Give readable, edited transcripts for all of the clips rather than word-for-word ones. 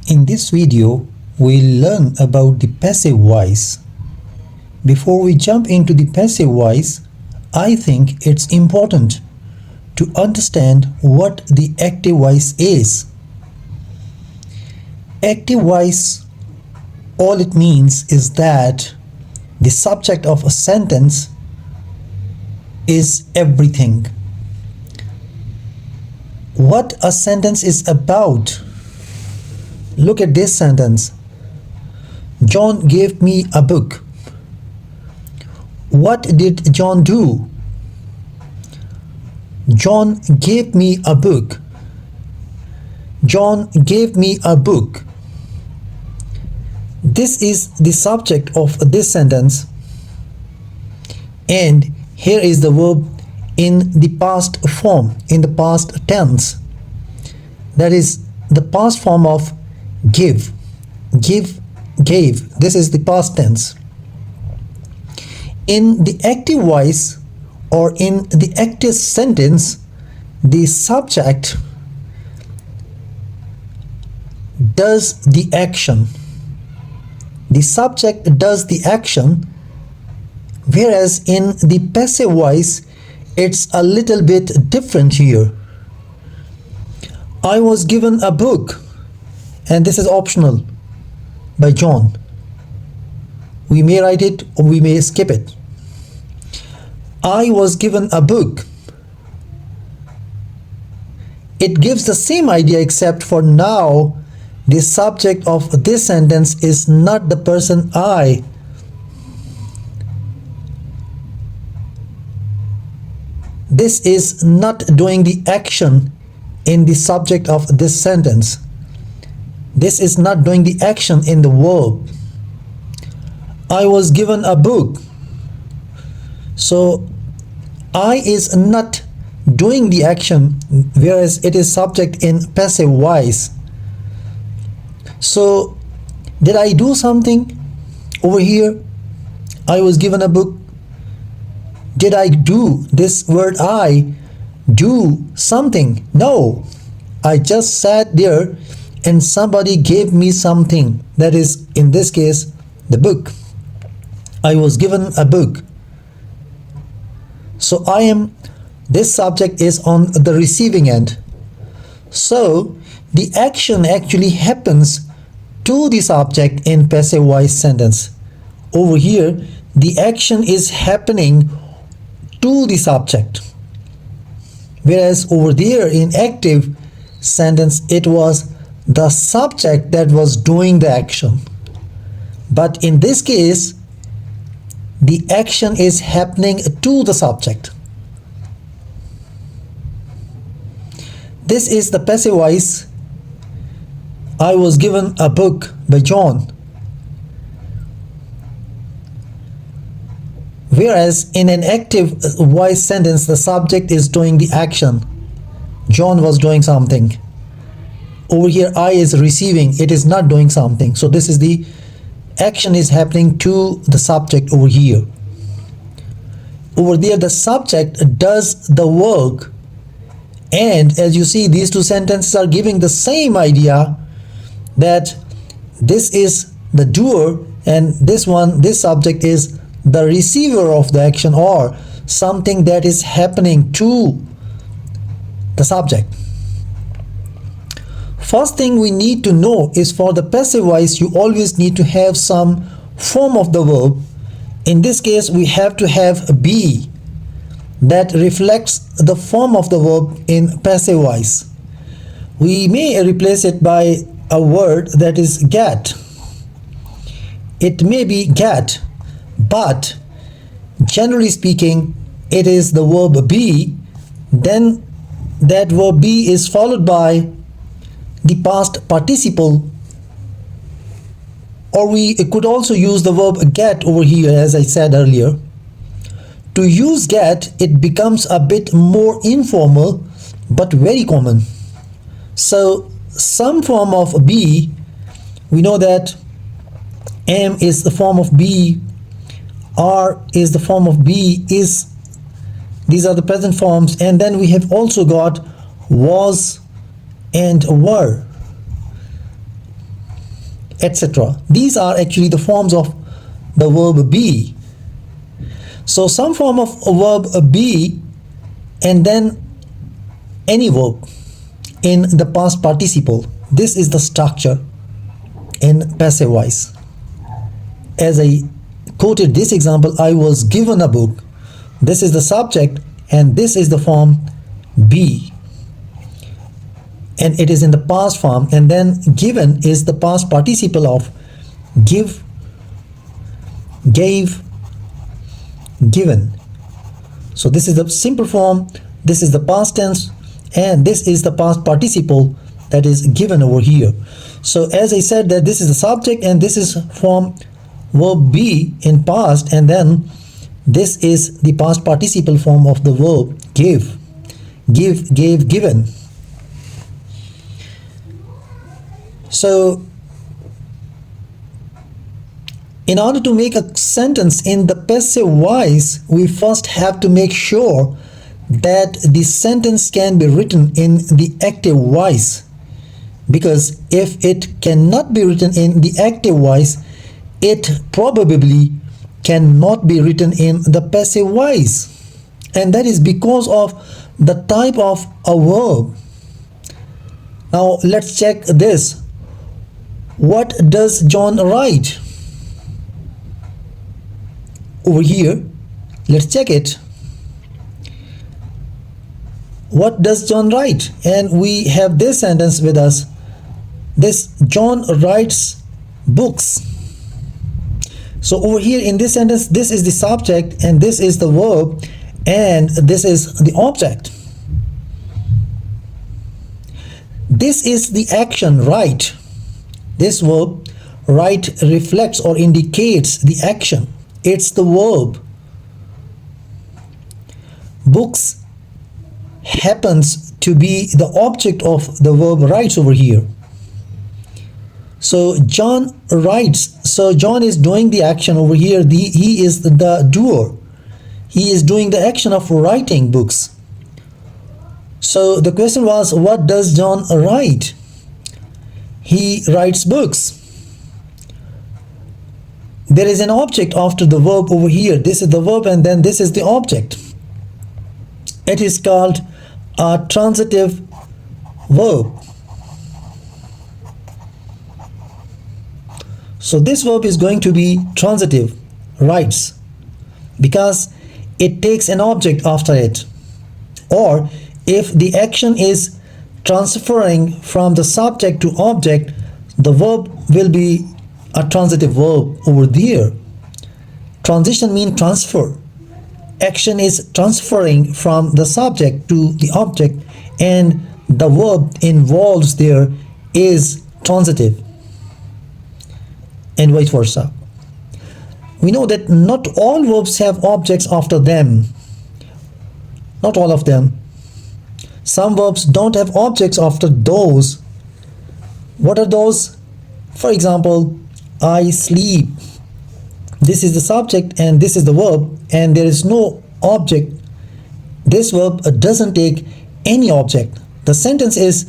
In this video, we'll learn about the passive voice. Before we jump into the passive voice, I think it's important to understand what the active voice is. Active voice, all it means is that the subject of a sentence is everything. What a sentence is about. Look at this sentence. John gave me a book. What did John do? John gave me a book. John gave me a book. This is the subject of this sentence, and here is the verb in the past form, in the past tense. That is the past form of give. Give, gave. This is the past tense. In the active voice or in the active sentence, the subject does the action. The subject does the action, whereas in the passive voice, it's a little bit different here. I was given a book, and this is optional by John. We may write it or we may skip it. I was given a book. It gives the same idea, except for now the subject of this sentence is not the person I. This is not doing the action in the subject of this sentence. This is not doing the action in the verb. I was given a book. So I is not doing the action, whereas it is subject in passive voice. So did I do something over here? I was given a book. Did I do this word I do something? No. I just sat there and somebody gave me something. That is, in this case, the book. I was given a book. So this subject is on the receiving end. So the action actually happens to the subject in passive voice sentence. Over here, the action is happening to the subject. Whereas over there in active sentence, it was the subject that was doing the action. But in this case, the action is happening to the subject. This is the passive voice. I was given a book by John. Whereas in an active voice sentence, the subject is doing the action. John was doing something. Over here, I is receiving. It is not doing something. So this is the action is happening to the subject over here. Over there, the subject does the work. And as you see, these two sentences are giving the same idea, that this is the doer and this subject is the receiver of the action, or something that is happening to the subject. First thing we need to know is, for the passive voice, you always need to have some form of the verb. In this case, we have to have be that reflects the form of the verb in passive voice. We may replace it by a word that is get. It may be get, but generally speaking, it is the verb be. Then that verb be is followed by the past participle, or we could also use the verb get over here, as I said earlier. To use get, it becomes a bit more informal but very common. So some form of be, we know that am is the form of be, are is the form of be, is, these are the present forms, and then we have also got was and were. etc. These are actually the forms of the verb be. So some form of a verb be and then any verb in the past participle. This is the structure in passive voice. As I quoted this example, I was given a book. This is the subject and this is the form be, and it is in the past form, and then given is the past participle of give, gave, given. So this is the simple form, this is the past tense, and this is the past participle that is given over here. So as I said that this is the subject and this is form verb be in past, and then this is the past participle form of the verb give, gave, given. So in order to make a sentence in the passive voice, we first have to make sure that the sentence can be written in the active voice, because if it cannot be written in the active voice, it probably cannot be written in the passive voice, and that is because of the type of a verb. Now let's check this. What does John write? Over here, let's check it. What does John write? And we have this sentence with us. This John writes books. So over here in this sentence, this is the subject and this is the verb and this is the object. This is the action write. This verb write reflects or indicates the action. It's the verb. Books happens to be the object of the verb writes over here. So John writes. So John is doing the action over here. He is the doer. He is doing the action of writing books. So the question was, what does John write? He writes books. There is an object after the verb over here. This is the verb and then this is the object. It is called a transitive verb. So this verb is going to be transitive, writes, because it takes an object after it. Or if the action is transferring from the subject to object, the verb will be a transitive verb over there. Transition means transfer. Action is transferring from the subject to the object, and the verb involves there is transitive, and vice versa. We know that not all verbs have objects after them. Not all of them. Some verbs don't have objects after those. What are those? For example, I sleep. This is the subject and this is the verb, and there is no object. This verb doesn't take any object. The sentence is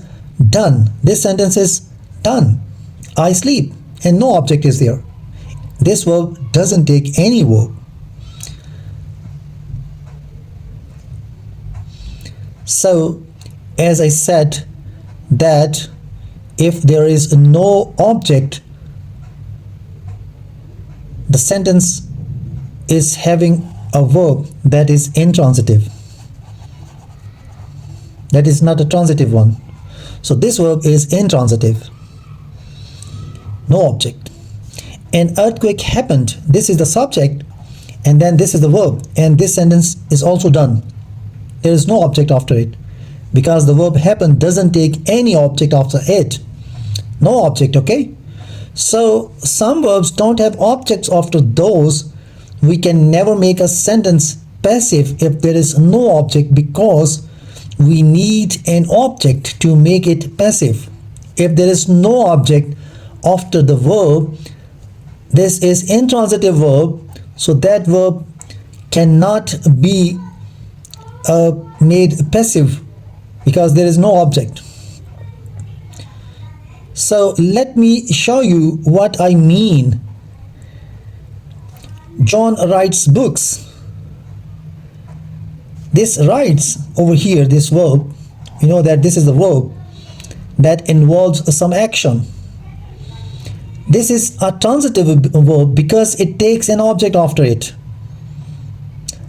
done. This sentence is done. I sleep, and no object is there. This verb doesn't take any verb. So as I said that if there is no object, the sentence is having a verb that is intransitive. That is not a transitive one. So this verb is intransitive. No object. An earthquake happened. This is the subject and then this is the verb, and this sentence is also done. There is no object after it because the verb happened doesn't take any object after it. No object, okay? So some verbs don't have objects after those. We can never make a sentence passive if there is no object, because we need an object to make it passive. If there is no object after the verb, this is intransitive verb, so that verb cannot be made passive because there is no object. So let me show you what I mean. John writes books. This writes over here, this verb, you know that this is the verb that involves some action. This is a transitive verb because it takes an object after it.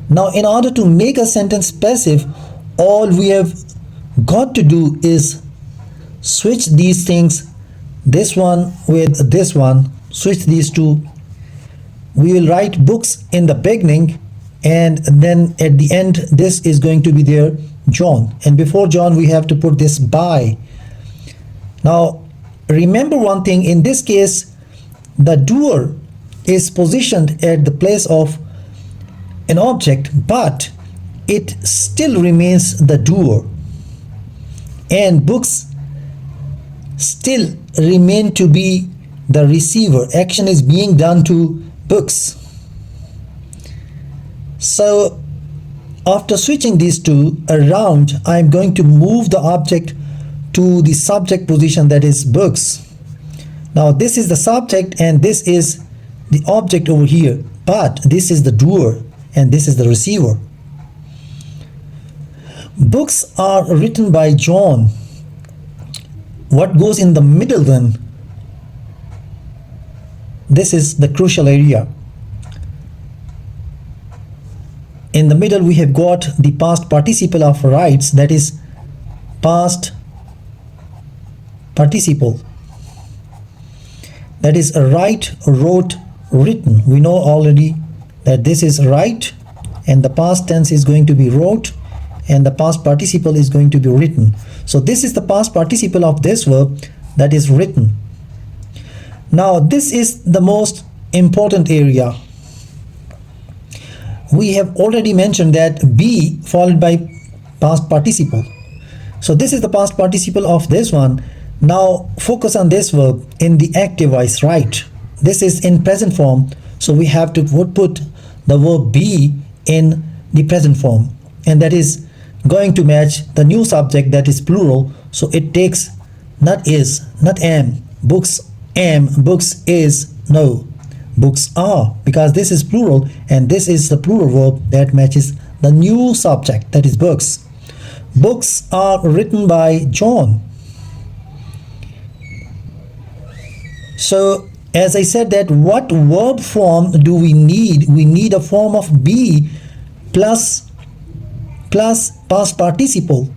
Now, in order to make a sentence passive, all we have got to do is switch these things, this one with this one, switch these two. We will write books in the beginning, and then at the end this is going to be there, John, and before John we have to put this by. Now remember one thing, in this case the doer is positioned at the place of an object, but it still remains the doer, and books still remain to be the receiver. Action is being done to books. So after switching these two around, I'm going to move the object to the subject position, that is books. Now this is the subject and this is the object over here, but this is the doer and this is the receiver. Books are written by John. What goes in the middle then? This is the crucial area. In the middle we have got the past participle of writes, that is past participle. That is write, wrote, written. We know already that this is write and the past tense is going to be wrote and the past participle is going to be written. So this is the past participle of this verb, that is written. Now this is the most important area. We have already mentioned that be followed by past participle. So this is the past participle of this one. Now focus on this verb in the active voice, write. This is in present form, so we have to put the verb be in the present form, and that is going to match the new subject, that is plural. So it takes not is, not am. Books am, books is, no, books are, because this is plural and this is the plural verb that matches the new subject, that is books. Books are written by John. So as I said, that what verb form do we need? We need a form of be plus past participle.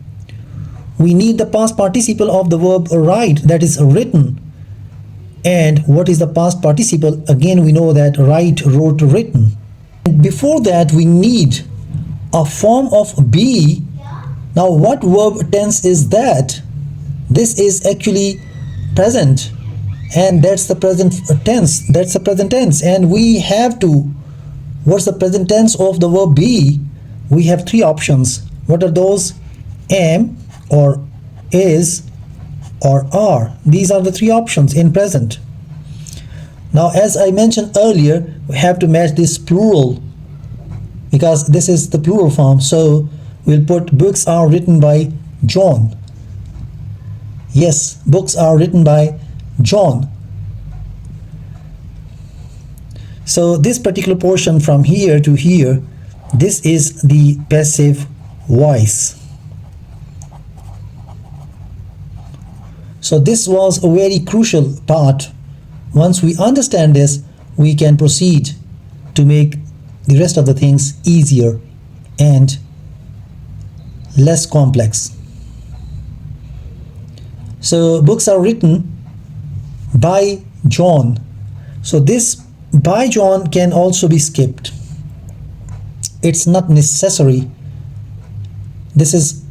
We need the past participle of the verb write, that is written. And what is the past participle? Again, we know that write, wrote, written. And before that we need a form of be. Now what verb tense is that? This is actually present, and that's the present tense. That's the present tense, and we have to, what's the present tense of the verb be? We have three options. What are those? Am, or is, or are. These are the three options in present. Now as I mentioned earlier, we have to match this plural because this is the plural form. So we'll put books are written by John. Yes, books are written by John. So this particular portion from here to here, this is the passive voice. So this was a very crucial part. Once we understand this, we can proceed to make the rest of the things easier and less complex. So books are written by John. So this by John can also be skipped. It's not necessary. This is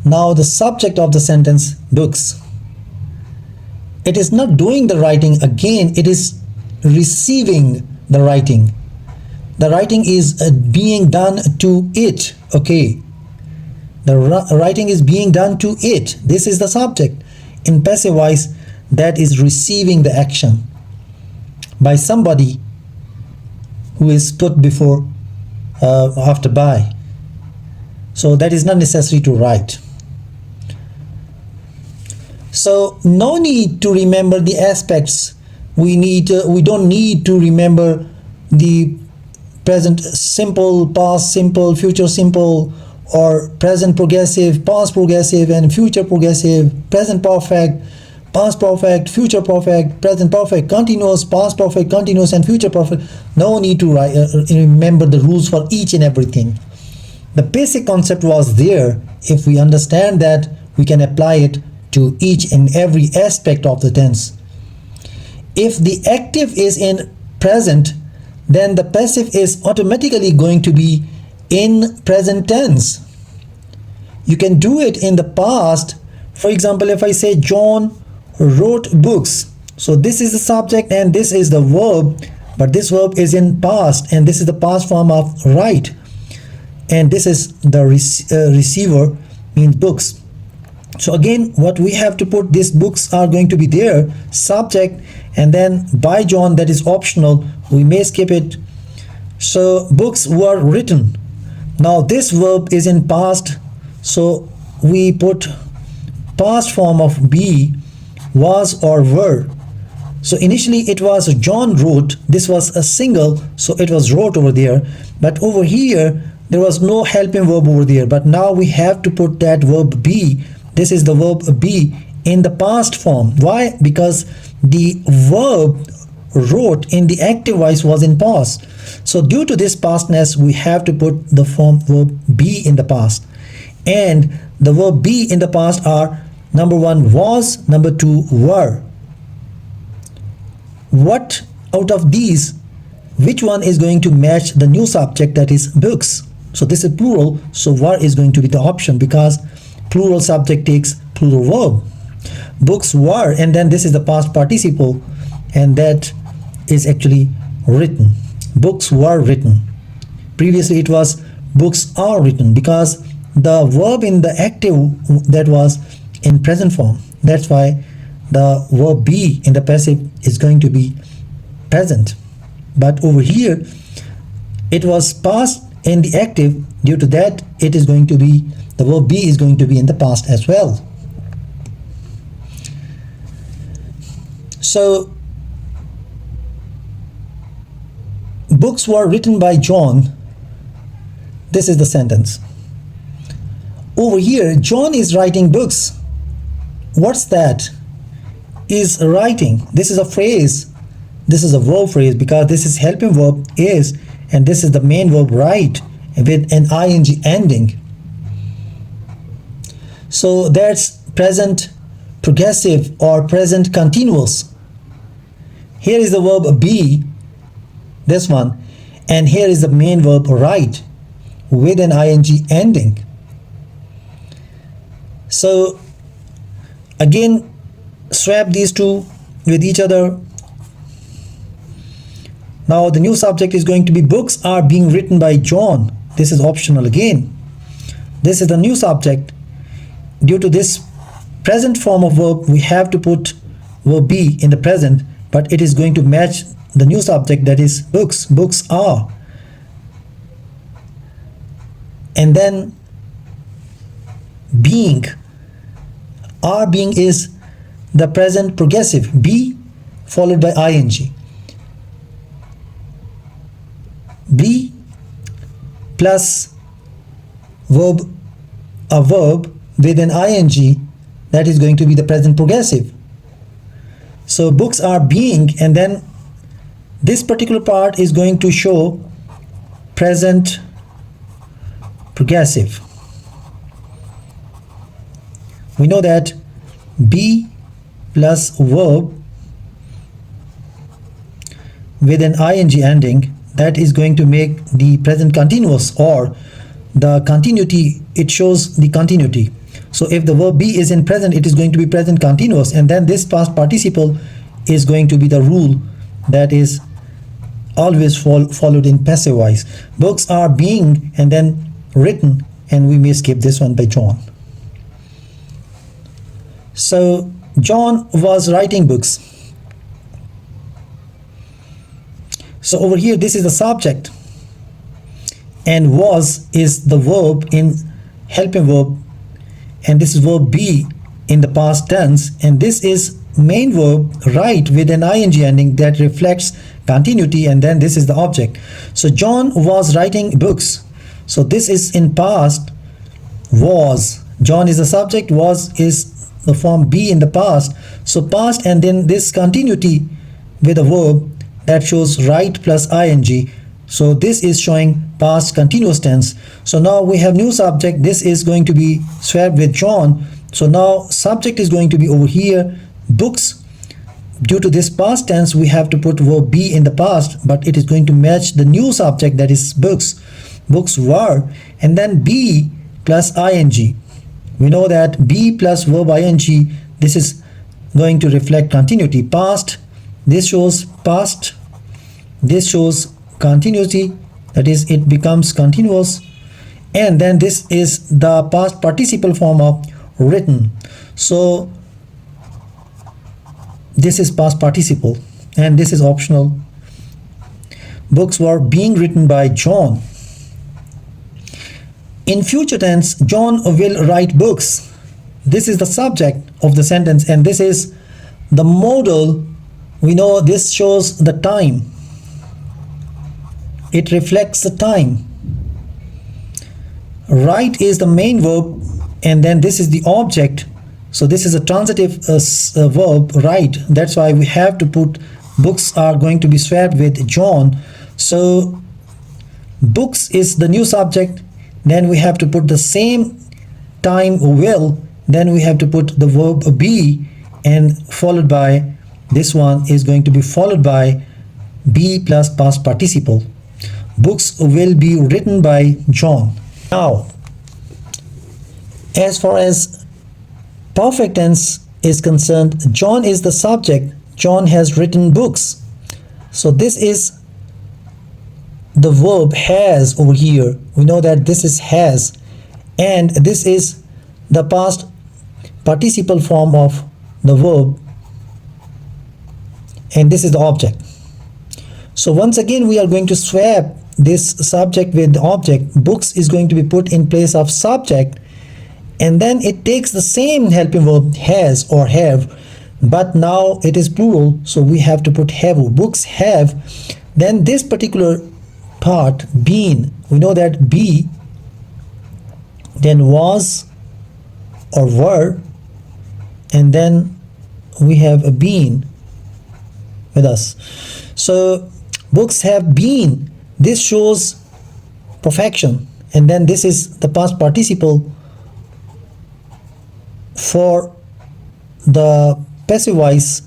now the subject of the sentence, books. It is not doing the writing again, it is receiving the writing. The writing is being done to it, okay? The writing is being done to it. This is the subject. In passive voice, that is receiving the action by somebody who is put before, after by. So that is not necessary to write. So no need to remember the aspects. We don't need to remember the present simple, past simple, future simple, or present progressive, past progressive, and future progressive, present perfect, past perfect, future perfect, present perfect, continuous, past perfect, continuous, and future perfect. No need to remember the rules for each and everything. The basic concept was there. If we understand that, we can apply it to each and every aspect of the tense. If the active is in present, then the passive is automatically going to be in present tense. You can do it in the past. For example, if I say John wrote books, so this is the subject and this is the verb, but this verb is in past and this is the past form of write, and this is the receiver, means books. So again, what we have to put, these books are going to be there, subject, and then by John, that is optional, we may skip it. So books were written. Now this verb is in past, so we put past form of be, was or were. So initially it was John wrote, this was a single, so it was wrote over there, but over here there was no helping verb over there, but now we have to put that verb be. This is the verb be in the past form. Why? Because the verb wrote in the active voice was in past. So due to this pastness, we have to put the form verb be in the past. And the verb be in the past are number 1 was, number 2 were. What out of these, which one is going to match the new subject, that is books? So this is plural, so were is going to be the option because plural subject takes plural verb. Books were, and then this is the past participle, and that is actually written. Books were written. Previously it was books are written because the verb in the active, that was in present form. That's why the verb be in the passive is going to be present. But over here it was past in the active. Due to that, it is going to be, the verb be is going to be in the past as well. So books were written by John. This is the sentence. Over here, John is writing books. What's that? Is writing. This is a phrase. This is a verb phrase because this is helping verb is, and this is the main verb write with an ing ending. So that's present progressive or present continuous. Here is the verb be, this one, and here is the main verb write with an ing ending. So again, swap these two with each other. Now the new subject is going to be books are being written by John. This is optional again. This is the new subject. Due to this present form of verb, we have to put verb be in the present, but it is going to match the new subject, that is books. Books are. And then being. Are being is the present progressive. Be followed by ing. Be plus verb, a verb with an ing, that is going to be the present progressive. So books are being, and then this particular part is going to show present progressive. We know that be plus verb with an ing ending, that is going to make the present continuous, or the continuity, it shows the continuity. So if the verb be is in present, it is going to be present continuous, and then this past participle is going to be the rule that is always followed in passive voice. Books are being and then written, and we may skip this one by John. So John was writing books. So over here, this is the subject, and was is the verb in helping verb, and this is verb be in the past tense, and this is main verb write with an ing ending that reflects continuity, and then this is the object. So John was writing books. So this is in past. Was, John is the subject, was is the form be in the past. So past, and then this continuity with a verb that shows write plus ing. So this is showing past continuous tense. So now we have new subject. This is going to be swapped with John. So now subject is going to be over here, books. Due to this past tense, we have to put verb be in the past, but it is going to match the new subject, that is books. Books were, and then be plus ing. We know that be plus verb ing, this is going to reflect continuity. Past, this shows past, this shows continuity, that is it becomes continuous, and then this is the past participle form of written. So this is past participle, and this is optional. Books were being written by John. In future tense, John will write books. This is the subject of the sentence, and this is the modal. We know this shows the time. It reflects the time. Write is the main verb, and then this is the object. So this is a transitive verb, write. That's why we have to put books are going to be swapped with John. So books is the new subject. Then we have to put the same time will. Then we have to put the verb be, and followed by, this one is going to be followed by be plus past participle. Books will be written by John. Now, as far as perfect tense is concerned, John is the subject. John has written books. So this is the verb has over here. We know that this is has, and this is the past participle form of the verb, and this is the object. So once again we are going to swap this subject with the object. Books is going to be put in place of subject, and then it takes the same helping verb has or have, but now it is plural, so we have to put have. Books have. Then this particular part, been, we know that be, then was or were, and then we have a been with us. So books have been, this shows perfection, and then this is the past participle for the passive voice,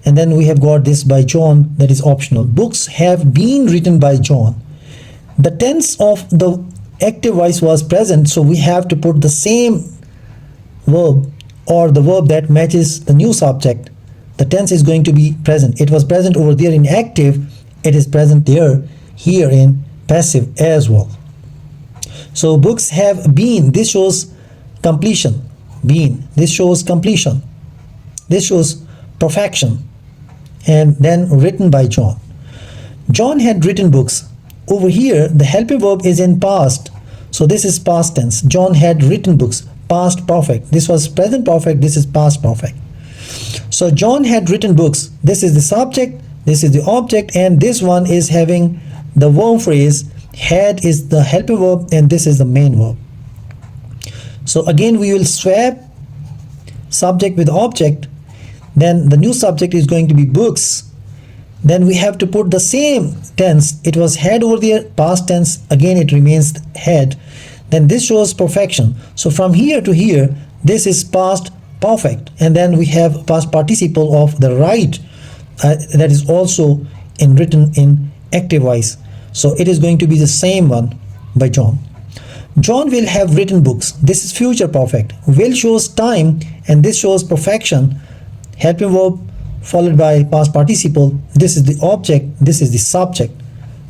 and then we have got this by John, that is optional. Books have been written by John. The tense of the active voice was present, so we have to put the same verb or the verb that matches the new subject. The tense is going to be present. It was present over there in active, it is present there here in passive as well. So books have been, this shows completion. Been, this shows completion, this shows perfection, and then written by John. John had written books. Over here the helping verb is in past, so this is past tense. John had written books, past perfect. This was present perfect, this is past perfect. So John had written books. This is the subject, this is the object, and this one is having the verb phrase. Had is the helping verb, and this is the main verb. So again we will swap subject with object. Then the new subject is going to be books. Then we have to put the same tense. It was had over there, past tense, again it remains had. Then this shows perfection. So from here to here, this is past perfect, and then we have past participle of the right, that is also written in active voice. So it is going to be the same one by John. John will have written books. This is future perfect. Will shows time, and this shows perfection. Helping verb followed by past participle. This is the object, this is the subject.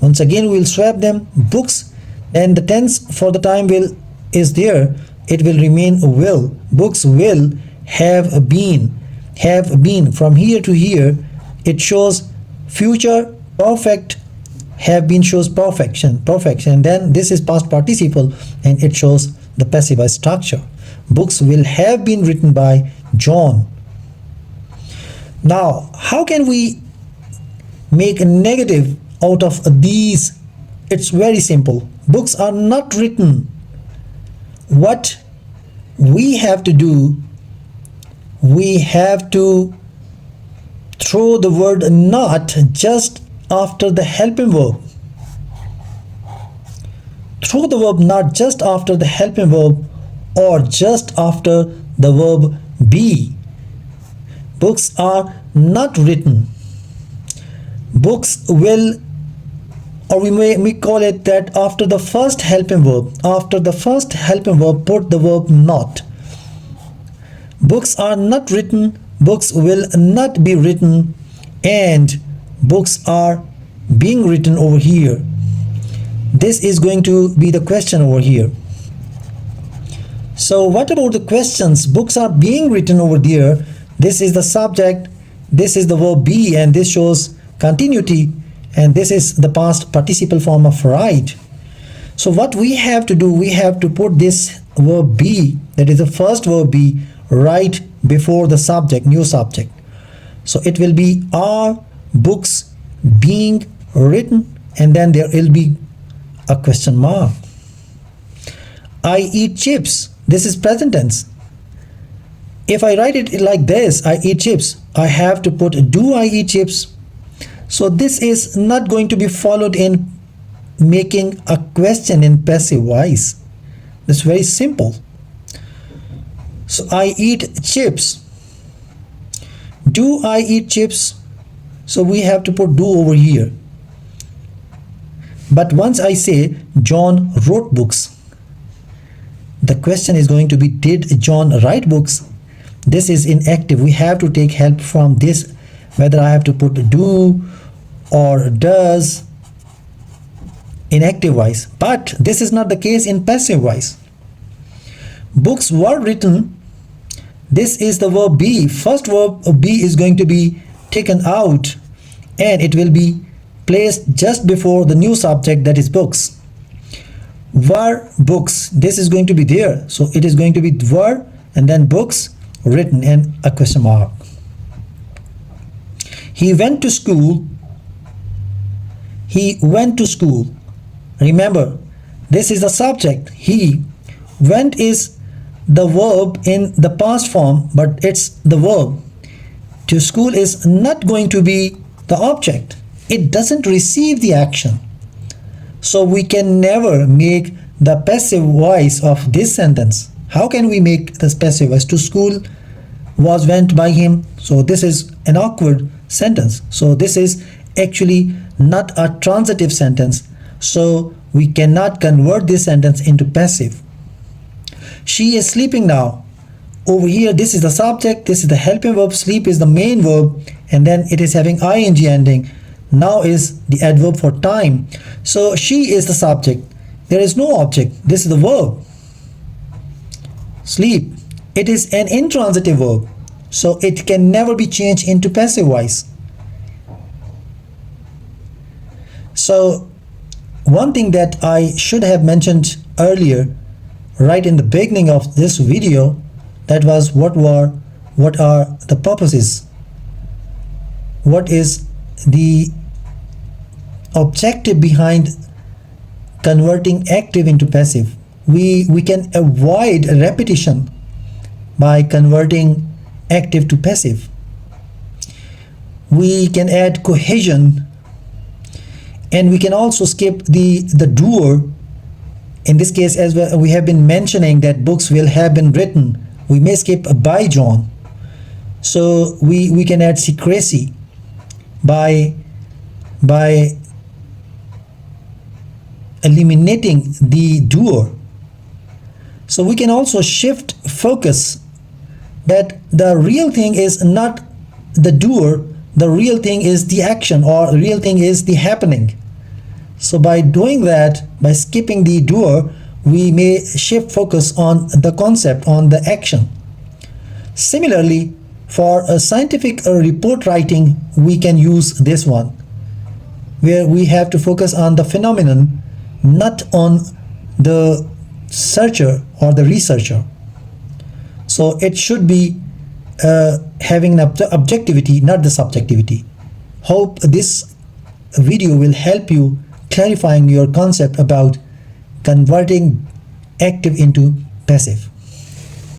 Once again we will swap them. Books, and the tense for the time will is there, it will remain will. Books will have been. Have been, from here to here it shows future perfect. Have been shows perfection, and then this is past participle, and it shows the passive voice structure. Books will have been written by John. Now, how can we make a negative out of these? It's very simple. Books are not written. What we have to do, we have to throw the word not just after the helping verb. Throw the verb not just after the helping verb or just after the verb be. Books are not written. Books will, or we call it that after the first helping verb. After the first helping verb, put the verb not. Books are not written. Books will not be written. And books are being written over here. This is going to be the question over here. So what about the questions? Books are being written over there. This is the subject. This is the verb be, and this shows continuity, and this is the past participle form of write. So what we have to do, we have to put this verb be, that is the first verb be, right before the subject, new subject. So it will be are books being written, and then there will be a question mark. I eat chips. This is present tense. If I write it like this, I eat chips, I have to put do I eat chips. So this is not going to be followed in making a question in passive voice. It's very simple. So I eat chips. Do I eat chips? So we have to put do over here. But once I say John wrote books, the question is going to be did John write books? This is inactive. We have to take help from this, whether I have to put do or does in active voice. But this is not the case in passive voice. Books were written. This is the verb be. First verb be is going to be taken out, and it will be placed just before the new subject, that is books. Were books. This is going to be there. So it is going to be were and then books written and a question mark. He went to school. He went to school. Remember, this is the subject. He went is the verb in the past form, but it's the verb. To school is not going to be the object. It doesn't receive the action. So we can never make the passive voice of this sentence. How can we make this passive voice? To school was went by him. So this is an awkward sentence. So this is actually not a transitive sentence. So we cannot convert this sentence into passive. She is sleeping now. Over here, this is the subject, this is the helping verb, sleep is the main verb, and then it is having ing ending. Now is the adverb for time. So she is the subject. There is no object. This is the verb. Sleep. It is an intransitive verb. So it can never be changed into passive voice. So one thing that I should have mentioned earlier, right in the beginning of this video, that was what are the purposes? What is the objective behind converting active into passive? We can avoid repetition by converting active to passive. We can add cohesion, and we can also skip the doer. In this case, as we have been mentioning that books will have been written, we may skip by John. So we can add secrecy by eliminating the doer. So we can also shift focus, that the real thing is not the doer, the real thing is the action, or the real thing is the happening. So by doing that, by skipping the doer, we may shift focus on the concept, on the action. Similarly, for a scientific report writing, we can use this one, where we have to focus on the phenomenon, not on the searcher or the researcher. So it should be having an objectivity, not the subjectivity. Hope this video will help you clarifying your concept about converting active into passive.